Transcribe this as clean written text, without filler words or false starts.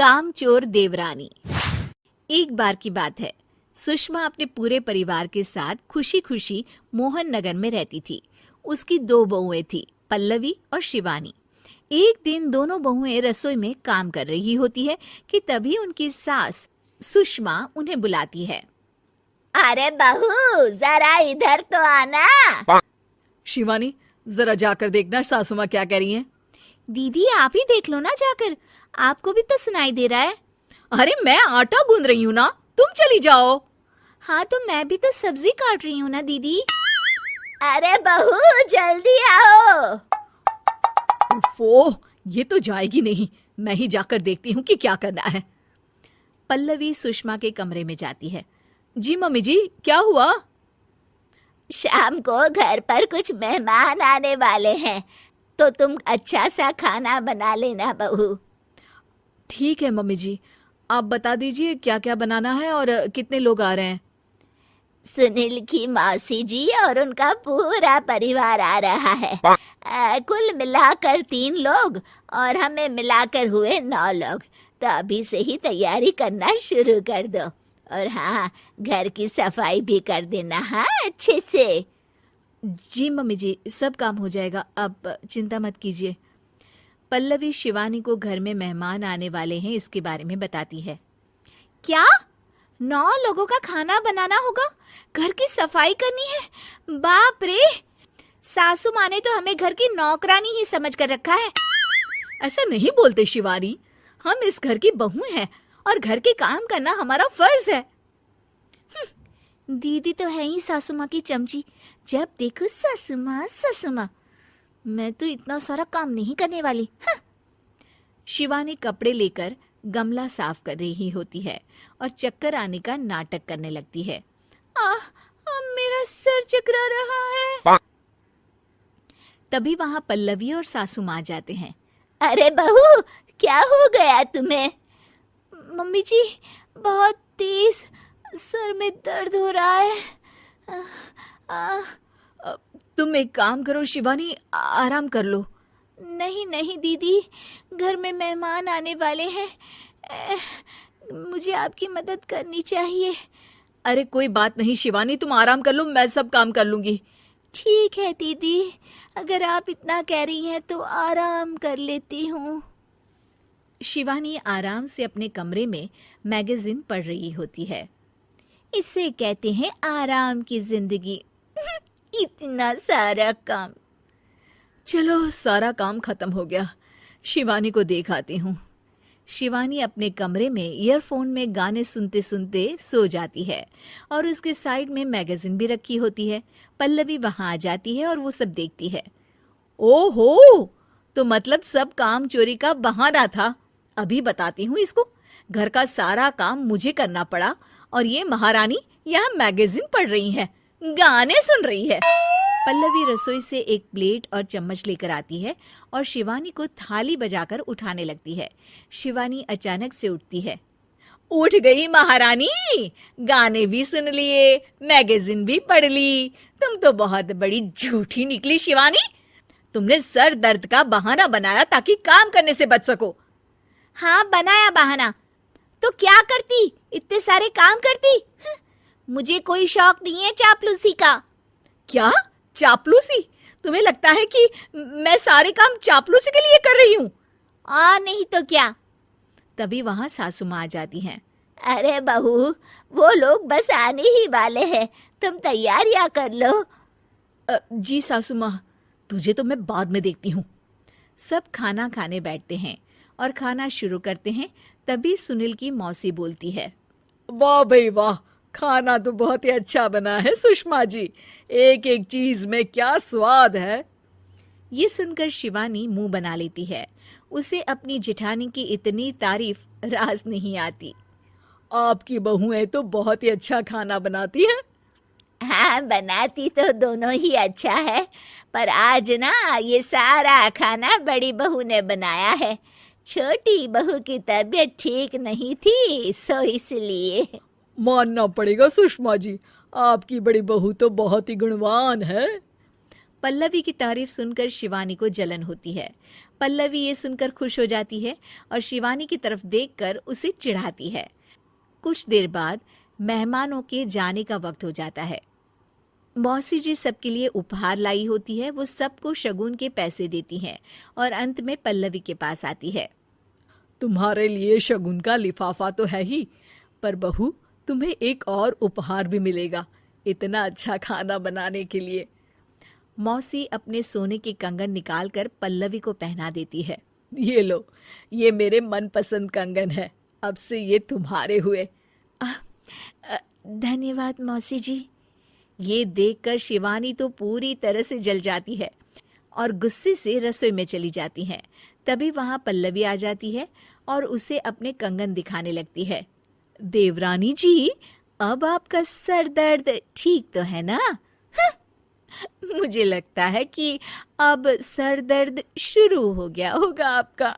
कामचोर देवरानी। एक बार की बात है, सुषमा अपने पूरे परिवार के साथ खुशी खुशी मोहन नगर में रहती थी। उसकी 2 बहुएं थी, पल्लवी और शिवानी। एक दिन दोनों बहुएं रसोई में काम कर रही होती है कि तभी उनकी सास सुषमा उन्हें बुलाती है। अरे बहू, जरा इधर तो आना। शिवानी, जरा जाकर देखना सासू माँ क्या कह रही हैं। दीदी आप ही देख लो ना जाकर, आपको भी तो सुनाई दे रहा है। अरे मैं आटा गूंद रही हूँ ना, तुम चली जाओ। हाँ तो मैं भी तो सब्जी काट रही हूँ ना दीदी। अरे बहू जल्दी आओ। ओफो, ये तो जाएगी नहीं। मैं ही जाकर देखती हूँ कि क्या करना है। पल्लवी सुषमा के कमरे में जाती है। जी मम्मी जी, क्या हुआ? शाम को घर पर कुछ मेहमान आने वाले हैं, तो तुम अच्छा सा खाना बना लेना बहू। ठीक है मम्मी जी, आप बता दीजिए क्या क्या बनाना है और कितने लोग आ रहे हैं। सुनील की मौसी जी और उनका पूरा परिवार आ रहा है। कुल मिलाकर 3 लोग और हमें मिलाकर हुए 9 लोग। तो अभी से ही तैयारी करना शुरू कर दो। और हाँ, घर की सफाई भी कर देना, हाँ अच्छे से। जी मम्मी जी, सब काम हो जाएगा, आप चिंता मत कीजिए। पल्लवी शिवानी को घर में मेहमान आने वाले हैं इसके बारे में बताती है। क्या 9 लोगों का खाना बनाना होगा, घर की सफाई करनी है? बाप रे, सासू माँ ने तो हमें घर की नौकरानी ही समझ कर रखा है। ऐसा नहीं बोलते शिवानी, हम इस घर की बहू हैं और घर के काम करना हमारा फर्ज है। दीदी तो है ही सासू माँ की चमची, जब देखो सासू माँ सासू माँ। मैं तो इतना सारा काम नहीं करने वाली। शिवानी कपड़े लेकर गमला साफ कर रही होती है और चक्कर आने का नाटक करने लगती है। मेरा सर चकरा रहा है। तभी वहां पल्लवी और सासू माँ जाते हैं। अरे बहू, क्या हो गया तुम्हें? मम्मी जी, बहुत तेज सर में दर्द हो रहा है। तुम एक काम करो शिवानी, आराम कर लो। नहीं नहीं दीदी, घर में मेहमान आने वाले हैं, मुझे आपकी मदद करनी चाहिए। अरे कोई बात नहीं शिवानी, तुम आराम कर लो, मैं सब काम कर लूंगी। ठीक है दीदी, अगर आप इतना कह रही हैं तो आराम कर लेती हूँ। शिवानी आराम से अपने कमरे में मैगजीन पढ़ रही होती है। इसे कहते हैं आराम की जिंदगी। इतना सारा काम। चलो सारा काम खत्म हो गया, शिवानी को देख आती हूँ। शिवानी अपने कमरे में ईयरफोन में गाने सुनते सुनते सो जाती है और उसके साइड में मैगजीन भी रखी होती है। पल्लवी वहां आ जाती है और वो सब देखती है। ओहो, तो मतलब सब काम चोरी का बहाना था। अभी बताती हूँ इसको। घर का सारा काम मुझे करना पड़ा और ये महारानी यहाँ मैगजीन पढ़ रही है, गाने सुन रही है। पल्लवी रसोई से एक प्लेट और चम्मच लेकर आती है और शिवानी को थाली बजाकर उठाने लगती है। शिवानी अचानक से उठती है। उठ गई महारानी, गाने भी सुन लिए, मैगजीन भी पढ़ ली। तुम तो बहुत बड़ी झूठी निकली शिवानी। तुमने सर दर्द का बहाना बनाया ताकि काम करने से बच सको। हाँ बनाया बहाना, तो क्या करती, इतने सारे काम करती। मुझे कोई शौक नहीं है चापलूसी का। क्या चापलूसी? तुम्हें लगता है कि मैं सारे काम चापलूसी के लिए कर रही हूँ? और नहीं तो क्या। तभी वहां सासू माँ आ जाती हैं। अरे बहू, वो लोग बस आने ही वाले हैं, तुम तैयारियां कर लो। जी सासू माँ, तुझे तो मैं बाद में देखती हूँ। सब खाना खाने बैठते हैं और खाना शुरू करते हैं। तभी सुनील की मौसी बोलती है। वाह भाई वाह, खाना तो बहुत ही अच्छा बना है सुषमा जी, एक एक चीज में क्या स्वाद है। ये सुनकर शिवानी मुंह बना लेती है। उसे अपनी जेठानी की इतनी तारीफ रास नहीं आती। आपकी बहुएं तो बहुत ही अच्छा खाना बनाती हैं। हाँ, बनाती तो दोनों ही अच्छा है, पर आज ना ये सारा खाना बड़ी बहू ने बनाया है। छोटी बहू की तबीयत ठीक नहीं थी, सो इसलिए। मानना पड़ेगा सुषमा जी, आपकी बड़ी बहू तो बहुत ही गुणवान है। पल्लवी की तारीफ सुनकर शिवानी को जलन होती है। पल्लवी ये सुनकर खुश हो जाती है और शिवानी की तरफ देखकर उसे चिढ़ाती है। कुछ देर बाद मेहमानों के जाने का वक्त हो जाता है। मौसी जी सबके लिए उपहार लाई होती है। वो सबको शगुन के पैसे देती हैं और अंत में पल्लवी के पास आती है। तुम्हारे लिए शगुन का लिफाफा तो है ही, पर बहू तुम्हें एक और उपहार भी मिलेगा इतना अच्छा खाना बनाने के लिए। मौसी अपने सोने के कंगन निकालकर पल्लवी को पहना देती है। ये लो, ये मेरे मनपसंद कंगन है, अब से ये तुम्हारे हुए। धन्यवाद मौसी जी। ये देखकर शिवानी तो पूरी तरह से जल जाती है और गुस्से से रसोई में चली जाती है। तभी वहां पल्लवी आ जाती है और उसे अपने कंगन दिखाने लगती है। देवरानी जी, अब आपका सर दर्द ठीक तो है ना? मुझे लगता है कि अब सर दर्द शुरू हो गया होगा आपका।